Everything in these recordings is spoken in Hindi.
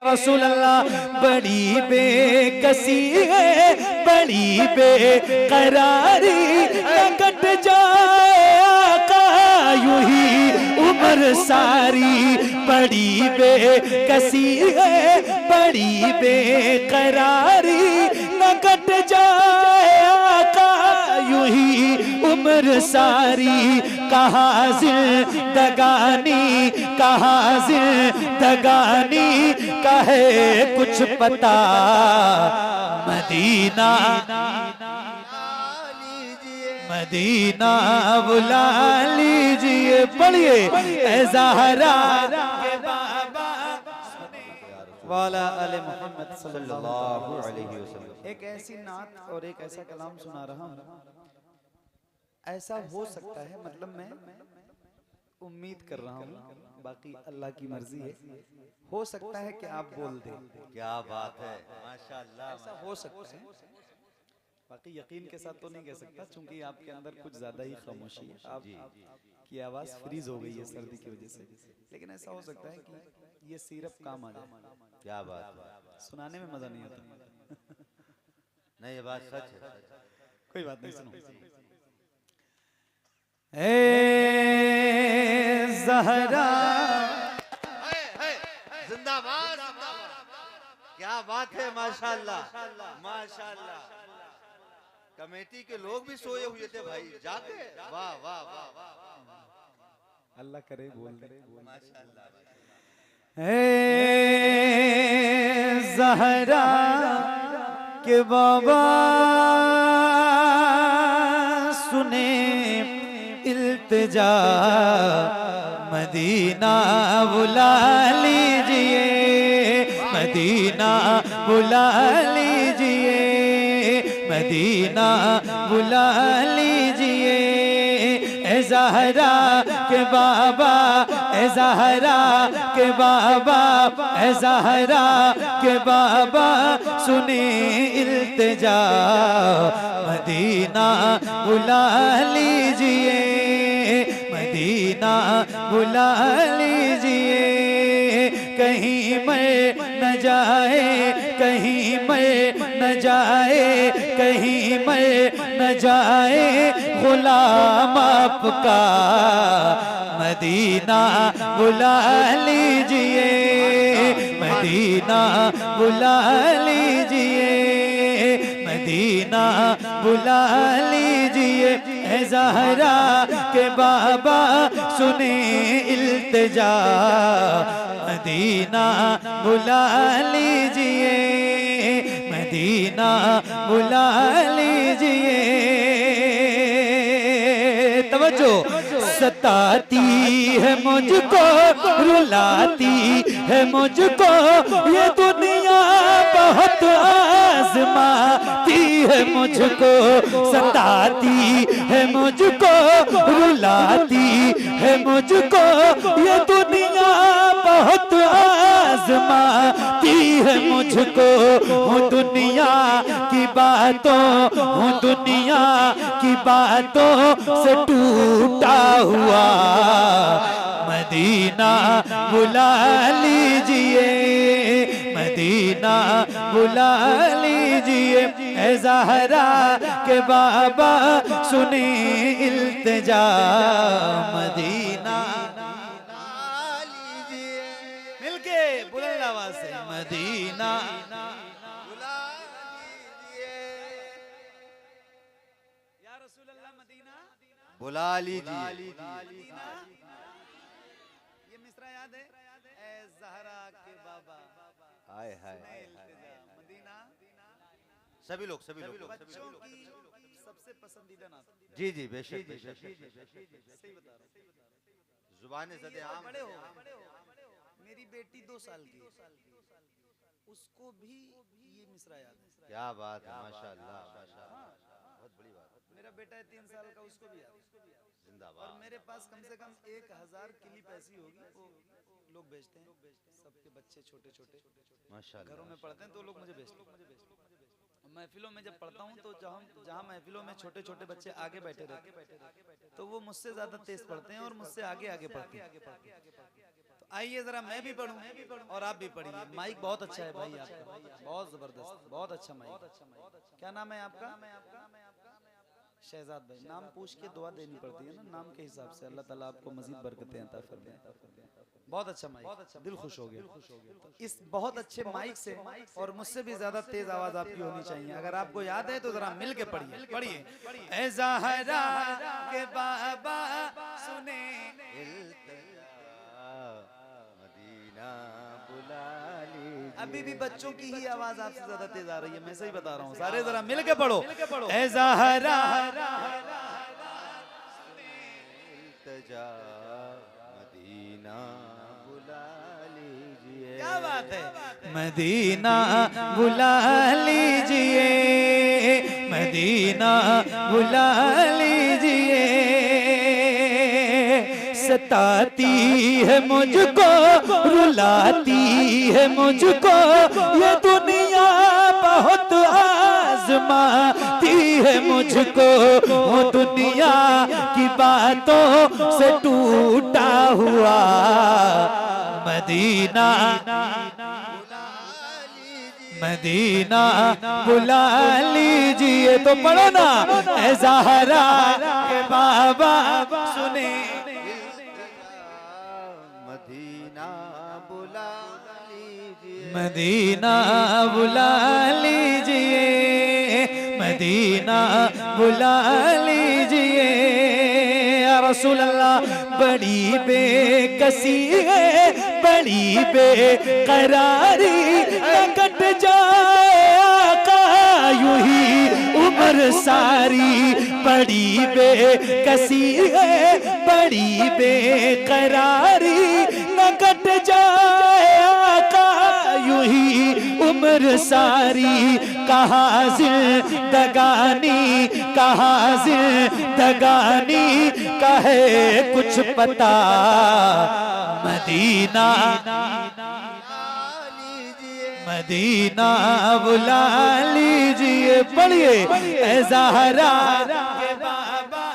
रसूल अल्लाह बड़ी बेकसी है, बड़ी बेकरारी न कट जाए आका यूं ही उम्र सारी। बड़ी बेकसी है, बड़ी बेकरारी न कट जाए आका यूं ही उम्र सारी। कहाँ जिंदगानी, कहाँ जिंदगानी कहे कुछ पता मदीना मदीना बुला लीजिए। पढ़िए ऐ ज़हरा के बाबा वाला आले मोहम्मद सल्लल्लाहु अलैहि वसल्लम। एक ऐसी नात और एक ऐसा कलाम सुना रहा हूँ। ऐसा हो सकता है, मतलब मैं उम्मीद कर रहा हूँ, बाकी अल्लाह की मर्जी है। हो सकता है कि आप बोल दें। क्या बात है, माशाअल्लाह। ऐसा हो सकता है, बाकी यकीन के साथ तो नहीं कह सकता, क्योंकि आपके अंदर कुछ ज्यादा ही खामोशी है। आपकी आवाज फ्रीज हो गई है सर्दी की वजह से। लेकिन ऐसा हो सकता है कि ये सिरप काम आ जाए। क्या बात है, सुनाने में मजा नहीं आता। नहीं ये बात सच है। कोई बात नहीं, सुनो। ए ज़हरा जिंदाबाद, क्या बात है, माशाअल्लाह माशाअल्लाह। कमेटी के लोग भी सोए हुए थे भाई, जागे। वाह वाह वाह वाह, अल्लाह करे बोल दे माशाअल्लाह। ए ज़हरा के बाबा सुने इल्तिजा मदीना बुला लीजिए, मदीना बुला लीजिए, मदीना बुला लीजिए। ए ज़हरा के बाबा, ए ज़हरा के बाबा, ए ज़हरा के बाबा सुने इल्तिजा मदीना बुला लीजिए, मदीना बुला लीजिए। कहीं मर न जाए, कहीं मर न जाए, कहीं मर न जाए गुलाम आपका मदीना बुला लीजिए, मदीना बुला लीजिए, मदीना बुला लीजिए। ए ज़हरा के बाबा सुने इल्तिजा मदीना बुला लीजिए, मदीना बुला लीजिए। तवज्जो। सताती है मुझको, रुलाती है मुझको ये दुनिया, बहुत आज़माती है मुझको। सताती है मुझको, रुलाती है मुझको ये दुनिया, बहुत आज़माती है मुझको। हूँ दुनिया की बातों, हूँ दुनिया की बातों से टूटा हुआ मदीना बुला लीजिए, मदीना बुला लीजिए। ए ज़हरा के बाबा सुने इल्तिजा मदीना लीजिए। मिलके बुलंद आवाज से मदीना बुला लीजिए। या रसूल अल्लाह मदीना बुला लीजिए। ये मिसरा याद है? ए ज़हरा के बाबा हाय हाय, मदीना। सभी लोग सभी लोग बच्चों की सबसे पसंदीदा नात। जी जी बेशक बेशक। सही बता रहा हूँ। जुबान ज़दे आम बड़े हो। मेरी बेटी 2 साल की, उसको भी ये मिसरा याद है। क्या बात है, माशाअल्लाह माशाअल्लाह, बहुत बड़ी बात। मेरा बेटा है 3 साल का, उसको भी याद है। जिंदाबाद। और मेरे पास कम से कम 1000 क्लिप ऐसी होगी, वो लोग भेजते हैं, सबके बच्चे छोटे छोटे माशाअल्लाह। घरों में पढ़ते हैं तो लोग मुझे भेजते हैं। महफिलों में जब पढ़ता हूँ तो जहाँ महफिलों में छोटे छोटे बच्चे आगे बैठे रहते हैं, तो वो मुझसे ज्यादा तेज पढ़ते हैं और मुझसे आगे आगे पढ़ते हैं। तो आइए जरा मैं भी पढ़ूं और आप भी पढ़िए। माइक बहुत अच्छा है भाई आपका, बहुत जबरदस्त, बहुत अच्छा माइक। क्या नाम है आपका? शहजाद भाई। नाम पूछ के दुआ देनी पड़ती है ना, नाम के हिसाब से। अल्लाह ताला आपको मजीद बरकतें अता फरमाए। बहुत अच्छा माइक, दिल खुश हो गया। तो इस बहुत अच्छे माइक से और मुझसे भी ज्यादा तेज आवाज आपकी होनी चाहिए। अगर आपको याद है तो जरा मिल के पढ़िए। पढ़िए, ऐ ज़हरा के बाबा सुने मदीना बुला लीजिए। अभी भी बच्चों की ही आवाज आपसे ज्यादा तेज आ रही है, मैं सही बता रहा हूँ। सारे जरा मिल के पढ़ो, ऐ ज़हरा इल्तिजा मदीना बुला लीजिए। क्या बात है। मदीना बुला लीजिए, मदीना बुला लीजिए। सताती है मुझको, रुलाती है मुझको, ये दुनिया बहुत आजमाती है मुझको। वो दुनिया की बातों से टूटा हुआ मदीना, मदीना बुला लीजिए। तो पढ़ो ना, ऐ ज़हरा के बाबा सुने मदीना बुला लीजिए। मदीना बुला लीजिए, मदीना बुला लीजिए। या रसूल अल्लाह, बड़ी बेकसी है, बड़ी बेकरारी, कट जाए आका यूं ही उम्र सारी। बड़ी बेकसी है, बड़ी बेकरारी, न कट जाए आका यूं ही उम्र सारी। कहाँ जिंदगानी, कहाँ जिंदगानी कहे कुछ पता मदीना, मदीना बुला लीजिए। पढ़िए, ऐ ज़हरा के बाबा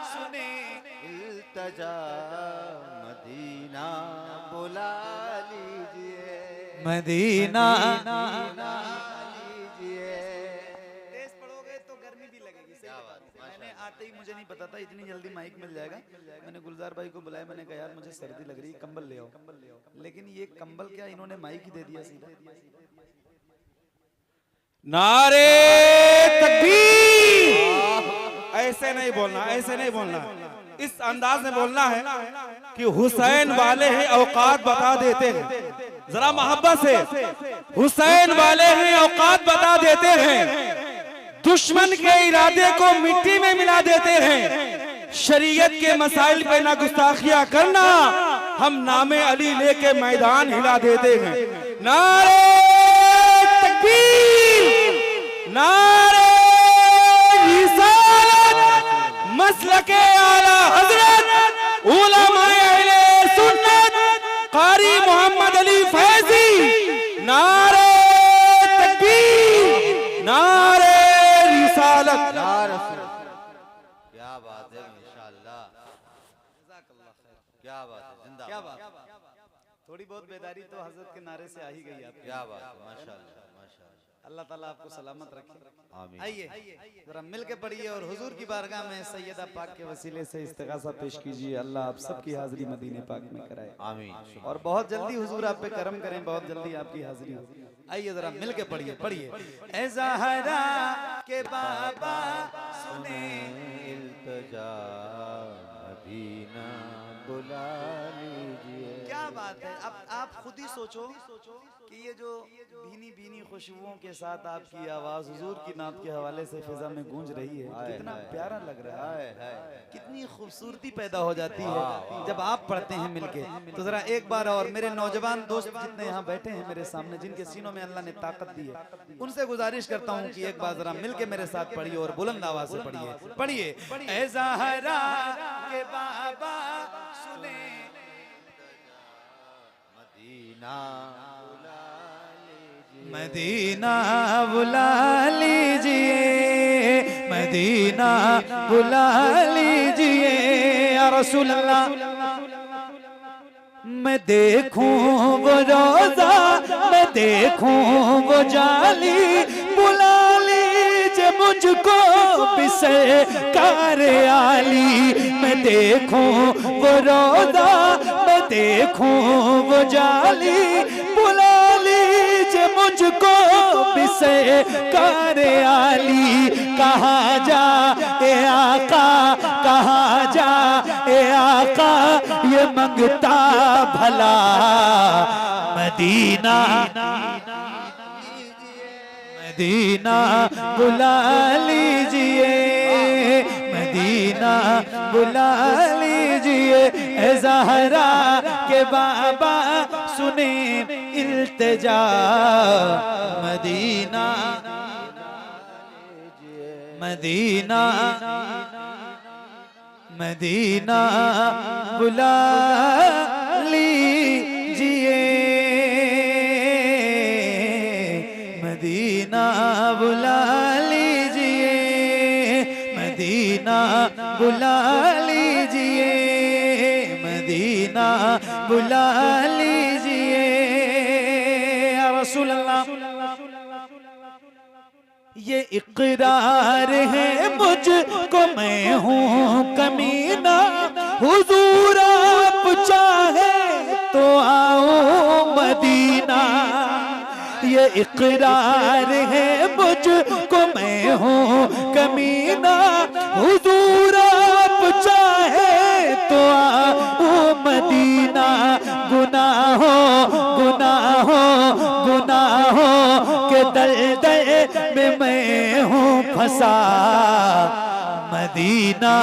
सुने इल्तिजा मदीना बुला लीजिए। मदीना लीजिए। तेज पढ़ोगे तो गर्मी भी लगेगी। सही बात। मैंने आते ही, मुझे नहीं पता था इतनी जल्दी माइक मिल जाएगा। मैंने गुलजार भाई को बुलाया, मैंने कहा यार मुझे सर्दी लग रही है, कंबल ले आओ। लेकिन ये कंबल क्या, इन्होंने माइक ही दे दिया सीधा। नारे तकबीर। ऐसे नहीं बोलना, ऐसे नहीं बोलना, इस अंदाज में बोलना है कि हुसैन वाले हैं औकात बता देते हैं। जरा मोहब्बत से, हुसैन वाले हैं औकात बता देते हैं, दुश्मन के इरादे को मिट्टी में मिला देते हैं। शरीयत के मसाइल पे ना गुस्ताखियां करना, हम नामे अली लेके मैदान हिला देते हैं। नारे तकबीर, नारे रिसालत, मसलके आला हजरत, उलमाए अहले सुन्नत, कारी मोहम्मद अली फैजी। नारे तकबीर, नारे रिसालत। क्या बात है, माशाअल्लाह, क्या बात है, जिंदा क्या बात। थोड़ी बहुत बेदारी तो हजरत के नारे से आ ही गई आपकी। क्या बात है, माशाअल्लाह माशाअल्लाह। अल्लाह ताला आपको सलामत रखे। आमीन। आइए जरा मिल के पढ़िए और हुजूर की बारगाह में सैयदा पाक के वसीले से इस्तिगासा पेश कीजिए। अल्लाह आप सबकी हाजिरी मदीने पाक में कराए। आमीन। और बहुत जल्दी हुजूर आप पे करम करें, बहुत जल्दी आपकी हाजिरी हो। आइए जरा मिल के पढ़िए। पढ़िए, ऐ ज़हरा के बाबा सुने इल्तिजा मदीना बुला लीजिए। क्या बात है। अब आप खुद ही सोचो कि ये जो भीनी भीनी खुशबुओं के साथ आपकी आवाज हुजूर की नात के हवाले से फिजा में गूंज रही है, कितना प्यारा लग रहा है, कितनी खूबसूरती पैदा हो जाती है जब आप पढ़ते हैं मिलके। तो जरा एक बार और मेरे नौजवान दोस्त जितने यहाँ बैठे हैं मेरे सामने, जिनके सीनों में अल्लाह ने ताकत दी है, उनसे गुजारिश करता हूँ कि एक बार जरा मिलके मेरे साथ पढ़िए और बुलंद आवाज से पढ़िए। पढ़िए, ऐ ज़हरा के बाबा सुने मदीना मदीना बुला लीजिए, मदीना बुला लीजिए। या रसूल अल्लाह, मैं देखूं वो रोजा, मैं देखूं वो जाली, बुला लीजिए मुझको भी सरकार आली। मैं देखूं वो रोजा, मैं देखूं वो जाली, बुला लीजिए मुझको भी सरकार आली। कहाँ जा ए आका, कहाँ जा ए आका, ये मंगता भला मदीना, मदीना बुला लीजिए, मदीना बुला लीजिए। ए ज़हरा के बाबा सुने इल्तिजा, मदीना मदीना मदीना बुला लीजिए, मदीना बुला लीजिए, मदीना बुला लीजिए, मदीना बुला लीजिए। या रसूल अल्लाह, ये इकरार है मुझको मैं हूँ कमीना, हुजूर आप चाहे तो आओ मदीना। ये इकरार है मुझको मैं हूँ कमीना, हुजूर आप चाहे तो आओ मदीना। गुनाहों गुनाहों गुनाहों के दलदल में मैं हूँ फंसा, मदीना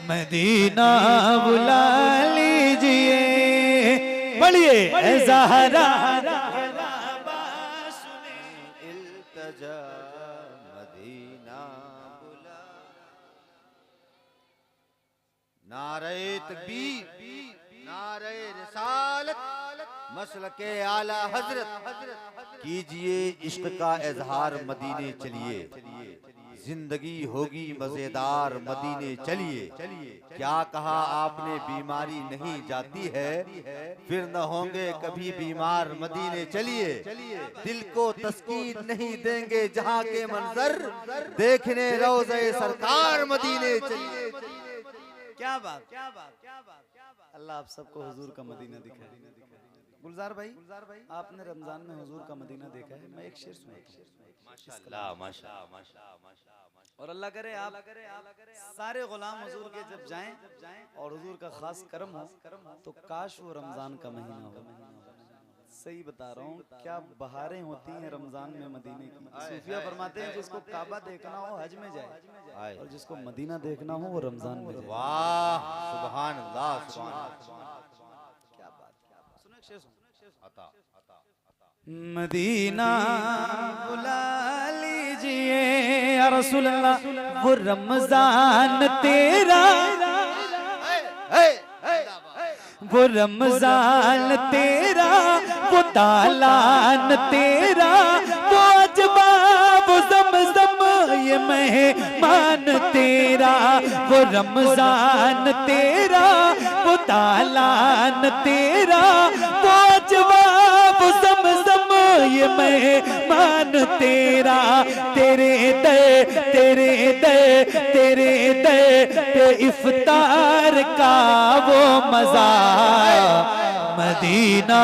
मदीना बुला लीजिए। पढ़िए ज़हरा इल्तिजा मदीना बुला। नारे तकबीर, नारे रिसालत, मसलके आला हजरत। कीजिए इश्क का इजहार मदीने चलिए, जिंदगी होगी मजेदार मदीने चलिए। क्या कहा आपने बीमारी नहीं जाती है, फिर न होंगे कभी बीमार मदीने चलिए। दिल को तस्कीन नहीं देंगे जहाँ के मंजर, देखने रोज़े सरकार मदीने चलिए। क्या बात, अल्लाह आप सबको हुजूर का मदीना दिखाए। गुलजार भाई, आपने रमजान में हुजूर का मदीना देखा है, मैं एक शेर सुनाता हूं। माशाअल्लाह माशाअल्लाह माशाअल्लाह। और अल्लाह करे आप सारे गुलाम हुजूर के जब जाएं और हुजूर का खास करम हो, तो काश वो रमजान का महीना हो। सही बता रहा हूँ, क्या बहारें होती हैं रमजान में मदीने की। सूफिया फरमाते हैं जिसको काबा देखना हो हज में जाए, और जिसको मदीना देखना हो वो रमजान में जाए। वाह सुभान अल्लाह, सुभान अल्लाह। क्या बात, सुनो एक शेर अता मदीना बुला लीजिए या रसूल अल्लाह, वो रमजान तेरा, वो रमजान तेरा, वो तालान तेरा, वो अजबा वो ज़मज़म ये मेहमान तेरा। वो रमजान तेरा, वो तालान तेरा, वो अजबा वो ज़मज़म ये मेहमान तेरा। तेरे दे तेरे दे तेरे दे पे इफ्तार का वो मजा, मदीना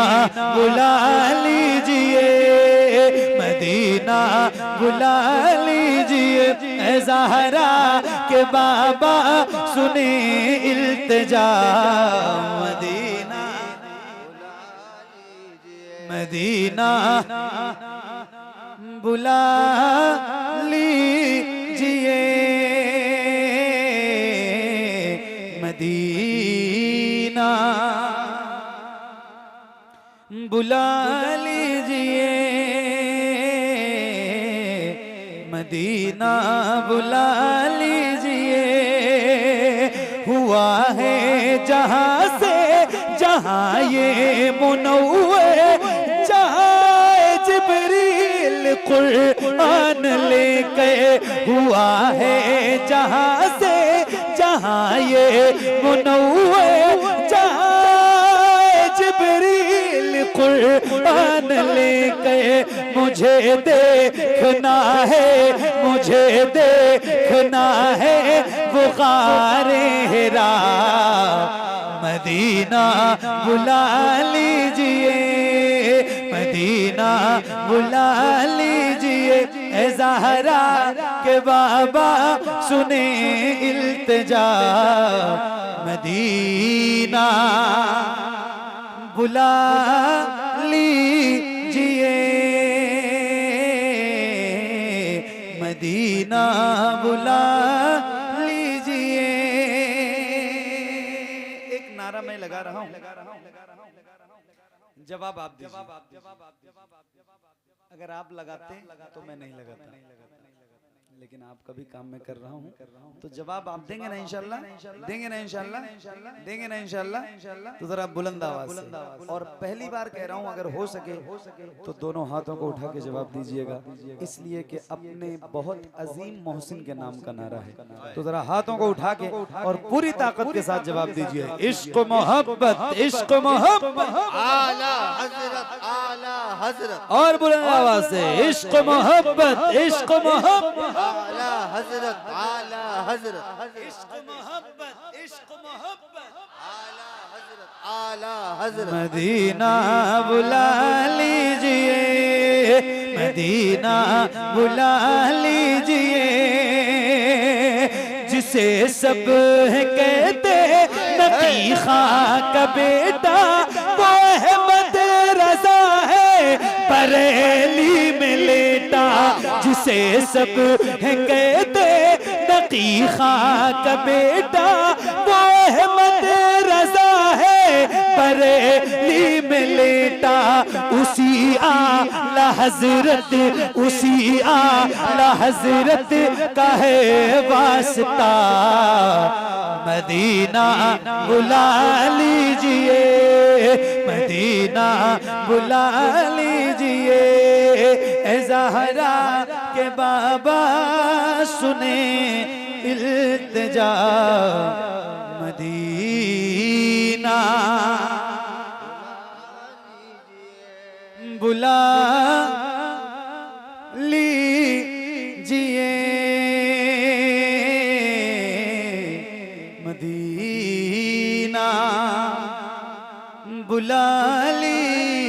बुला लीजिए, मदीना बुला लीजिए। ए ज़हरा के बाबा सुने इल्तिजा, मदीना मदीना बुला लीजिए, मदीना बुला लीजिए, मदीना बुला लीजिए। हुआ है जहाँ से जहाँ ये मुनव्वर, जहाँ जिब्रील कुरान लेके। हुआ है जहाँ से जहाँ ये मुनव्वर, कुर्बान लेके मुझे देखना है, मुझे देखना है बुखारे हिरा। मदीना बुला लीजिए, मदीना बुला लीजिए ए ज़हरा के बाबा सुने इल्तिजा। मदीना बुला लीजिए, मदीना बुला लीजिए। एक नारा मैं लगा रहा हूं, जवाब आप दीजिए। अगर आप लगाते तो मैं नहीं लगाता, लेकिन आप कभी काम में कर रहा हूँ तो जवाब आप देंगे ना इंशाल्लाह, देंगे ना इंशाल्लाह, देंगे ना इंशाल्लाह। तो जरा बुलंद आवाज से, और पहली बार कह रहा हूँ अगर हो सके तो दोनों हाथों को उठा के जवाब दीजिएगा, इसलिए कि अपने बहुत अजीम मोहसिन के नाम का नारा है। तो जरा हाथों को उठा के और पूरी ताकत के साथ जवाब दीजिए। इश्क मोहब्बत, इश्क मोहब्बत, आला हजरत, आला हजरत। और बुलंद आवाज से इश्क मोहब्बत, इश्क मोहब्बत, आला हजरत, आला हजरत। इश्क मोहब्बत, इश्क मोहब्बत, आला हजरत, आला हजरत। मदीना बुला लीजिए, मदीना बुला लीजिए। जिसे सब कहते नकी खां का बेटा, वो अहमद रजा है बरेली में लेटा। जिसे सब कहते नकी खां का बेटा, वो अहमद रजा है बरेली में लेटा। उसी आला हजरत, उसी आला हजरत का है वास्ता। मदीना बुला लीजिए, मदीना बुला लीजिए ए ज़हरा के बाबा सुने इल्तिजा। मदीना बुला लीजिए, मदीना बुला लीजिए।